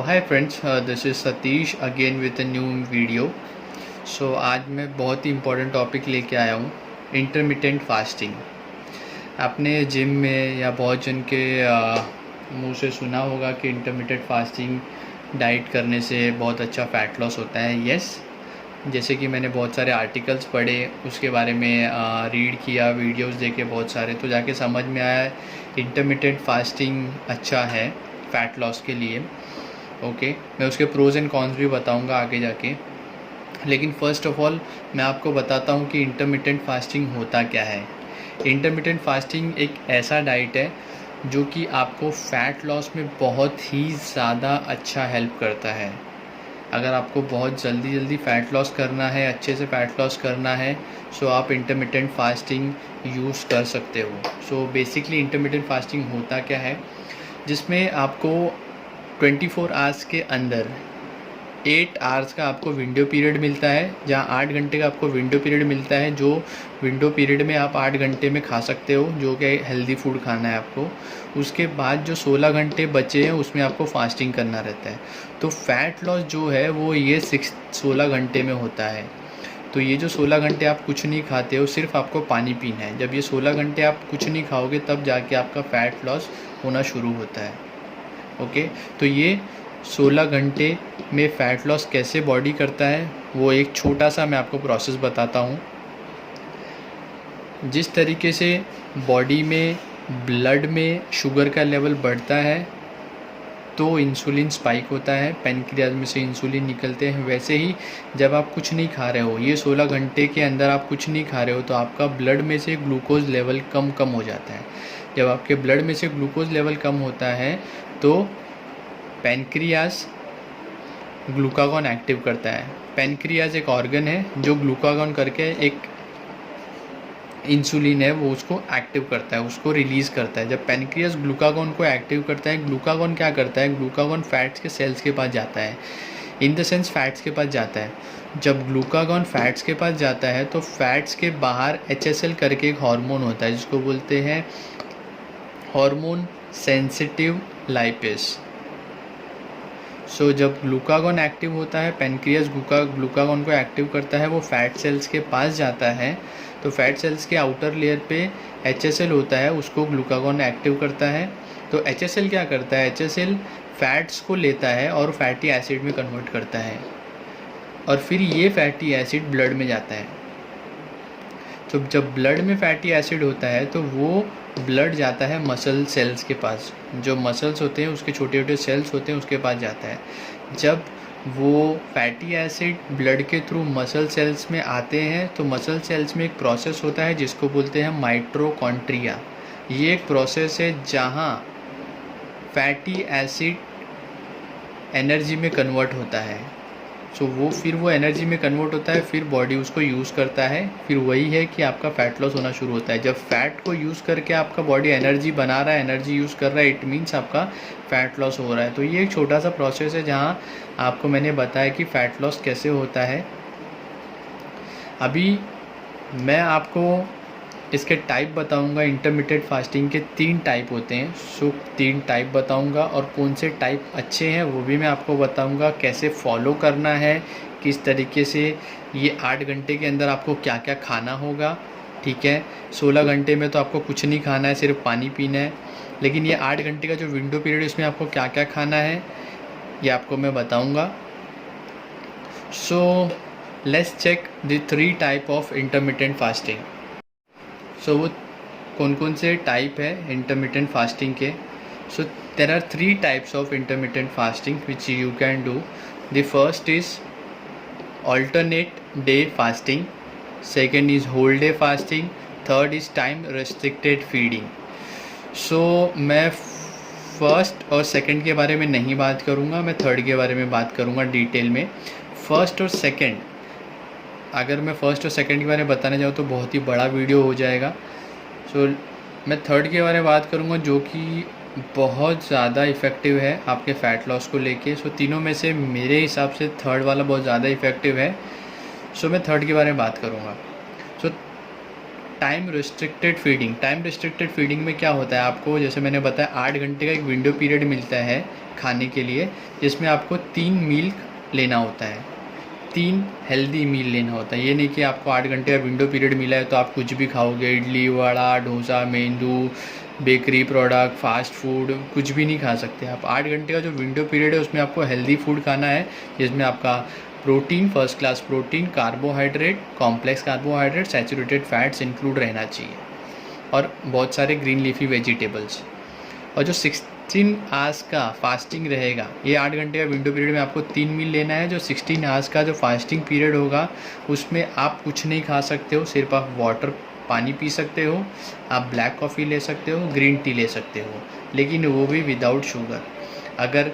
Hi friends, this is Satish again with a new video. So आज मैं बहुत ही important topic लेके आया हूँ, इंटरमिटेंट फास्टिंग। आपने जिम में या बहुत जन के मुंह से सुना होगा कि इंटरमिटेंट फास्टिंग डाइट करने से बहुत अच्छा फ़ैट लॉस होता है। यस, जैसे कि मैंने बहुत सारे आर्टिकल्स पढ़े, उसके बारे में रीड किया, वीडियोस देखे बहुत सारे, तो जाके समझ में आया इंटरमिटेंट फास्टिंग अच्छा है फ़ैट लॉस के लिए। ओके, मैं उसके प्रोज़ एंड कॉन्स भी बताऊंगा आगे जाके। लेकिन फ़र्स्ट ऑफ ऑल मैं आपको बताता हूँ कि इंटरमिटेंट फास्टिंग होता क्या है। इंटरमिटेंट फास्टिंग एक ऐसा डाइट है जो कि आपको फ़ैट लॉस में बहुत ही ज़्यादा अच्छा हेल्प करता है। अगर आपको बहुत जल्दी फ़ैट लॉस करना है, अच्छे से फ़ैट लॉस करना है, सो आप इंटरमिटेंट फास्टिंग यूज़ कर सकते हो। सो बेसिकली इंटरमिटेंट फास्टिंग होता क्या है, जिसमें आपको 24 आवर्स के अंदर 8 आवर्स का आपको विंडो पीरियड मिलता है, जहाँ 8 घंटे का आपको विंडो पीरियड मिलता है। जो विंडो पीरियड में आप 8 घंटे में खा सकते हो, जो कि हेल्दी फूड खाना है आपको। उसके बाद जो 16 घंटे बचे हैं उसमें आपको फास्टिंग करना रहता है। तो फ़ैट लॉस जो है वो ये 16 घंटे में होता है। तो ये जो 16 घंटे आप कुछ नहीं खाते हो, सिर्फ आपको पानी पीना है। जब ये 16 घंटे आप कुछ नहीं खाओगे तब जाके आपका फ़ैट लॉस होना शुरू होता है। ओके, तो ये 16 घंटे में फ़ैट लॉस कैसे बॉडी करता है, वो एक छोटा सा मैं आपको प्रोसेस बताता हूँ। जिस तरीके से बॉडी में ब्लड में शुगर का लेवल बढ़ता है तो इंसुलिन स्पाइक होता है, पैनक्रियाज में से इंसुलिन निकलते हैं, वैसे ही जब आप कुछ नहीं खा रहे हो, ये 16 घंटे के अंदर आप कुछ नहीं खा रहे हो, तो आपका ब्लड में से ग्लूकोज लेवल कम हो जाता है। जब आपके ब्लड में से ग्लूकोज लेवल कम होता है तो पैनक्रियाज ग्लूकागॉन एक्टिव करता है। पैनक्रियाज एक ऑर्गन है जो ग्लूकागॉन करके एक इंसुलिन है वो उसको एक्टिव करता है, उसको रिलीज़ करता है। जब पैनक्रियाज ग्लूकागॉन को एक्टिव करता है, ग्लूकागॉन क्या करता है, ग्लूकागॉन फैट्स के सेल्स के पास जाता है, इन द सेंस फैट्स के पास जाता है। जब ग्लूकागॉन फैट्स के पास जाता है तो फैट्स के बाहर HSL करके एक हार्मोन होता है जिसको बोलते हैं हार्मोन सेंसिटिव लाइपेस। सो जब ग्लूकागॉन एक्टिव होता है, पैनक्रियाज ग्लूकागॉन को एक्टिव करता है, वो फैट सेल्स के पास जाता है। तो फैट सेल्स के आउटर लेयर पे HSL होता है, उसको ग्लूकागॉन एक्टिव करता है। तो HSL क्या करता है, HSL फैट्स को लेता है और फैटी एसिड में कन्वर्ट करता है, और फिर ये फैटी एसिड ब्लड में जाता है। तो जब ब्लड में फैटी एसिड होता है तो वो ब्लड जाता है मसल सेल्स के पास, जो मसल्स होते हैं उसके छोटे छोटे सेल्स होते हैं उसके पास जाता है। जब वो फैटी एसिड ब्लड के थ्रू मसल सेल्स में आते हैं तो मसल सेल्स में एक प्रोसेस होता है जिसको बोलते हैं माइटोकॉन्ड्रिया। ये एक प्रोसेस है जहाँ फैटी एसिड एनर्जी में कन्वर्ट होता है। सो वो एनर्जी में कन्वर्ट होता है, फिर बॉडी उसको यूज़ करता है, फिर वही है कि आपका फ़ैट लॉस होना शुरू होता है। जब फैट को यूज़ करके आपका बॉडी एनर्जी बना रहा है, एनर्जी यूज़ कर रहा है, इट मीन्स आपका फ़ैट लॉस हो रहा है। तो ये एक छोटा सा प्रोसेस है जहाँ आपको मैंने बताया कि फ़ैट लॉस कैसे होता है। अभी मैं आपको इसके टाइप बताऊंगा। इंटरमिटेंट फास्टिंग के 3 टाइप होते हैं। सो 3 टाइप बताऊंगा और कौन से टाइप अच्छे हैं वो भी मैं आपको बताऊंगा। कैसे फॉलो करना है, किस तरीके से ये 8 घंटे के अंदर आपको क्या क्या खाना होगा। ठीक है, 16 घंटे में तो आपको कुछ नहीं खाना है, सिर्फ पानी पीना है। लेकिन ये 8 घंटे का जो विंडो पीरियड है उसमें आपको क्या क्या खाना है ये आपको मैं बताऊँगा। So let's check the 3 type of intermittent fasting. So वो कौन से टाइप है इंटरमिटेंट फास्टिंग के। So there are 3 types of intermittent fasting which you can do. The first is alternate day fasting, second is whole day fasting, third is time restricted feeding. So मैं first और second के बारे में नहीं बात करूँगा, मैं थर्ड के बारे में बात करूँगा डिटेल में। फर्स्ट और सेकेंड, अगर मैं फ़र्स्ट और सेकंड के बारे में बताने जाऊँ तो बहुत ही बड़ा वीडियो हो जाएगा। सो मैं थर्ड के बारे में बात करूँगा जो कि बहुत ज़्यादा इफ़ेक्टिव है आपके फ़ैट लॉस को लेके। सो तीनों में से मेरे हिसाब से थर्ड वाला बहुत ज़्यादा इफ़ेक्टिव है। सो मैं थर्ड के बारे में बात करूँगा। सो time restricted feeding. Time restricted feeding में क्या होता है, आपको जैसे मैंने बताया 8 घंटे का एक विंडो पीरियड मिलता है खाने के लिए, जिसमें आपको 3 मील लेना होता है, 3 हेल्दी मील लेना होता है। ये नहीं कि आपको 8 घंटे का विंडो पीरियड मिला है तो आप कुछ भी खाओगे, इडली वड़ा डोसा मेंदू बेकरी प्रोडक्ट फास्ट फूड कुछ भी नहीं खा सकते आप। 8 घंटे का जो विंडो पीरियड है उसमें आपको हेल्दी फूड खाना है, जिसमें आपका protein, first class protein, carbohydrate, complex carbohydrate, saturated fats include रहना चाहिए, और बहुत सारे ग्रीन लीफी वेजिटेबल्स। और जो 16 आवर्स का फास्टिंग रहेगा, ये 8 घंटे का विंडो पीरियड में आपको 3 मील लेना है। जो 16 आवर्स का जो फास्टिंग पीरियड होगा उसमें आप कुछ नहीं खा सकते हो, सिर्फ आप वाटर पानी पी सकते हो, आप ब्लैक कॉफ़ी ले सकते हो, ग्रीन टी ले सकते हो, लेकिन वो भी विदाउट शुगर। अगर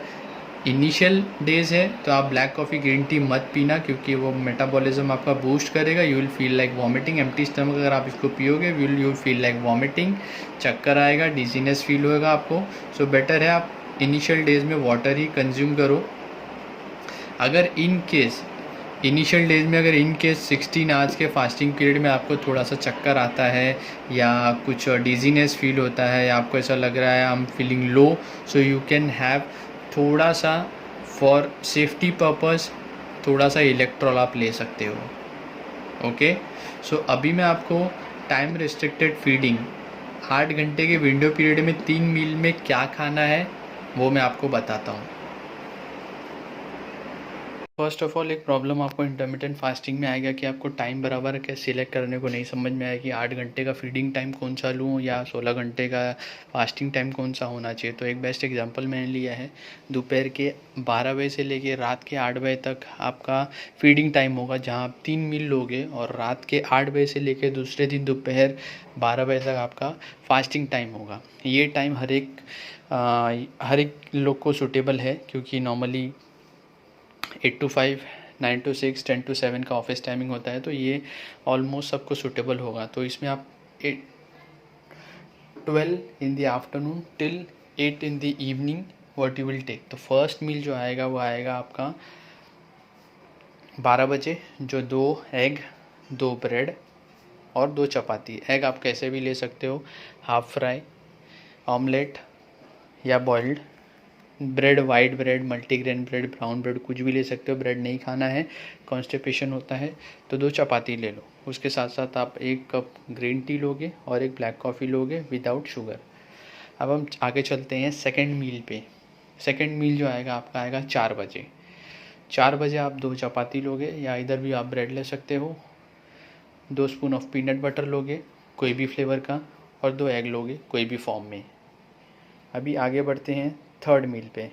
इनिशियल डेज है तो आप ब्लैक कॉफ़ी ग्रीन टी मत पीना, क्योंकि वो मेटाबॉलिज्म आपका बूस्ट करेगा, you will feel like vomiting. Empty stomach अगर आप इसको पियोगे यू फील लाइक वॉमिटिंग, चक्कर आएगा, डिजीनेस फील होएगा आपको। सो बेटर है आप इनिशियल डेज में वाटर ही कंज्यूम करो। अगर इन केस इनिशियल डेज में अगर इन केस 16 आवर्स के फास्टिंग पीरियड में आपको थोड़ा सा चक्कर आता है या कुछ डिजीनेस फील होता है या आपको ऐसा लग रहा है I am feeling low, so you can have थोड़ा सा फॉर सेफ्टी पर्पस थोड़ा सा इलेक्ट्रॉल आप ले सकते हो। ओके, सो अभी मैं आपको टाइम रिस्ट्रिक्टेड फीडिंग 8 घंटे के विंडो पीरियड में 3 मील में क्या खाना है वो मैं आपको बताता हूँ। फर्स्ट ऑफ ऑल एक प्रॉब्लम आपको इंटरमिटेंट फास्टिंग में आएगा कि आपको टाइम बराबर कैसे सिलेक्ट करने को नहीं समझ में आएगा कि 8 घंटे का फीडिंग टाइम कौन सा लूँ या 16 घंटे का फास्टिंग टाइम कौन सा होना चाहिए। तो एक बेस्ट एग्जांपल मैंने लिया है, दोपहर के 12 बजे से लेके रात के 8 बजे तक आपका फीडिंग टाइम होगा, जहाँ आप 3 मील लोगे, और रात के 8 बजे से लेके दूसरे दिन दोपहर 12 बजे तक आपका फास्टिंग टाइम होगा। ये टाइम हर एक लोग को सूटेबल है, क्योंकि नॉर्मली 8 to 5, 9 to 6, 10 to 7 का ऑफिस टाइमिंग होता है, तो ये ऑलमोस्ट सबको सूटेबल होगा। तो इसमें आप 12 in the afternoon till 8 in the evening what you will take. तो फर्स्ट मील जो आएगा वो आएगा आपका 12 बजे, जो 2 एग, 2 ब्रेड और 2 चपाती। एग आप कैसे भी ले सकते हो, हाफ फ्राई, ऑमलेट या boiled. Bread, white bread, multigrain bread, brown bread कुछ भी ले सकते हो। ब्रेड नहीं खाना है, कॉन्स्टिपेशन होता है, तो 2 चपाती ले लो। उसके साथ साथ आप 1 कप ग्रीन टी लोगे और 1 ब्लैक कॉफ़ी लोगे विदाउट शुगर। अब हम आगे चलते हैं सेकंड मील पे। सेकंड मील जो आएगा आपका आएगा 4 बजे। 4 बजे आप 2 चपाती लोगे, या इधर भी आप ब्रेड ले सकते हो, 2 स्पून ऑफ पीनट बटर लोगे कोई भी फ्लेवर का, और 2 एग लोगे कोई भी फॉर्म में। अभी आगे बढ़ते हैं थर्ड मील पे।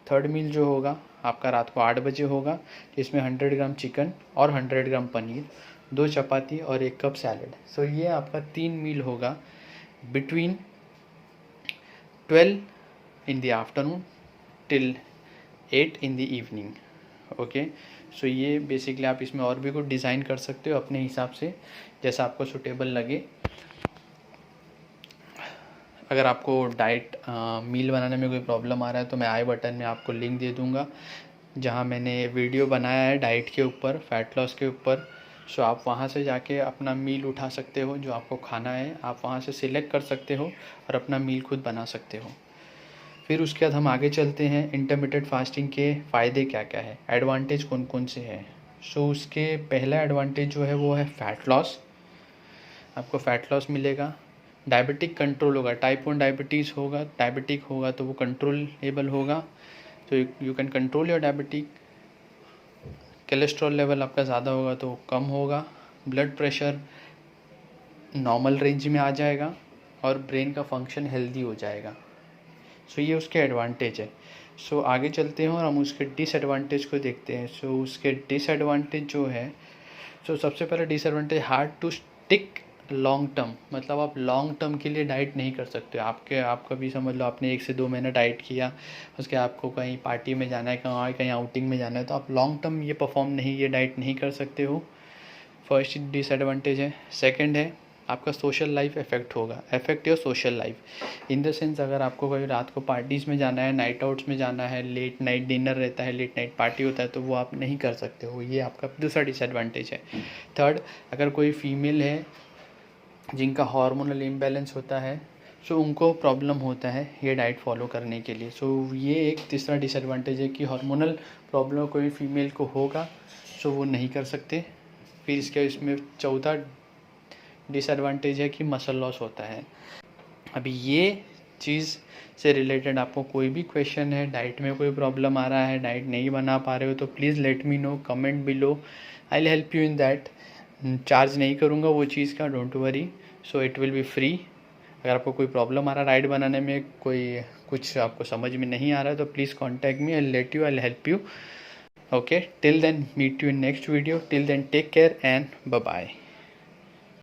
थर्ड मील जो होगा आपका रात को 8 बजे होगा, जिसमें 100 ग्राम चिकन और 100 ग्राम पनीर, 2 चपाती और 1 कप सैलड। सो ये आपका 3 मील होगा between 12 in the afternoon till 8 in the evening. Okay, so ये बेसिकली आप इसमें और भी कुछ डिज़ाइन कर सकते हो अपने हिसाब से, जैसा आपको सूटेबल लगे। अगर आपको डाइट मील बनाने में कोई प्रॉब्लम आ रहा है तो मैं आई बटन में आपको लिंक दे दूँगा, जहाँ मैंने वीडियो बनाया है डाइट के ऊपर, फैट लॉस के ऊपर। सो आप वहाँ से जाके अपना मील उठा सकते हो, जो आपको खाना है आप वहाँ से सिलेक्ट कर सकते हो और अपना मील खुद बना सकते हो। फिर उसके बाद हम आगे चलते हैं, इंटरमिटेंट फास्टिंग के फ़ायदे क्या क्या है, एडवांटेज कौन कौन से हैं। सो उसके पहला एडवांटेज जो है वो है फ़ैट लॉस। आपको फ़ैट लॉस मिलेगा। डायबिटिक कंट्रोल होगा, टाइप 1 डायबिटीज़ होगा, डायबिटिक होगा तो वो कंट्रोलेबल होगा, तो you can control your diabetic. Cholesterol level आपका ज़्यादा होगा तो कम होगा, ब्लड प्रेशर नॉर्मल रेंज में आ जाएगा, और ब्रेन का फंक्शन हेल्दी हो जाएगा। सो ये उसके एडवांटेज है। सो आगे चलते हैं और हम उसके डिसएडवांटेज को देखते हैं। सो उसके डिसएडवांटेज जो है, सो सबसे पहला disadvantage hard to stick long term, मतलब आप लॉन्ग टर्म के लिए डाइट नहीं कर सकते। आप कभी समझ लो आपने 1 से 2 महीने डाइट किया, उसके आपको कहीं पार्टी में जाना है, कहीं आउटिंग में जाना है, तो आप लॉन्ग टर्म ये डाइट नहीं कर सकते हो। फर्स्ट डिसएडवांटेज है। सेकंड है आपका सोशल लाइफ इफेक्ट होगा, effect your social life in the sense, अगर आपको कभी रात को पार्टीज़ में जाना है, नाइट आउट्स में जाना है, लेट नाइट डिनर रहता है, लेट नाइट पार्टी होता है, तो वो आप नहीं कर सकते हो। ये आपका दूसरा डिसएडवांटेज है। थर्ड, अगर कोई फीमेल है जिनका हार्मोनल इम्बैलेंस होता है, सो उनको प्रॉब्लम होता है ये डाइट फॉलो करने के लिए। सो ये एक तीसरा डिसएडवांटेज है कि हार्मोनल प्रॉब्लम कोई फीमेल को होगा सो वो नहीं कर सकते। फिर इसमें चौथा डिसएडवांटेज है कि मसल लॉस होता है। अभी ये चीज़ से रिलेटेड आपको कोई भी क्वेश्चन है, डाइट में कोई प्रॉब्लम आ रहा है, डाइट नहीं बना पा रहे हो, तो please let me know, comment below, I will help you in that. Charge नहीं करूँगा वो चीज़ का, don't worry, so it will be free. अगर आपको कोई प्रॉब्लम आ रहा है डाइट बनाने में, कोई कुछ आपको समझ में नहीं आ रहा है, तो please contact me, I will let you, I will help you. Okay, till then meet you in next video, till then take care and bye bye.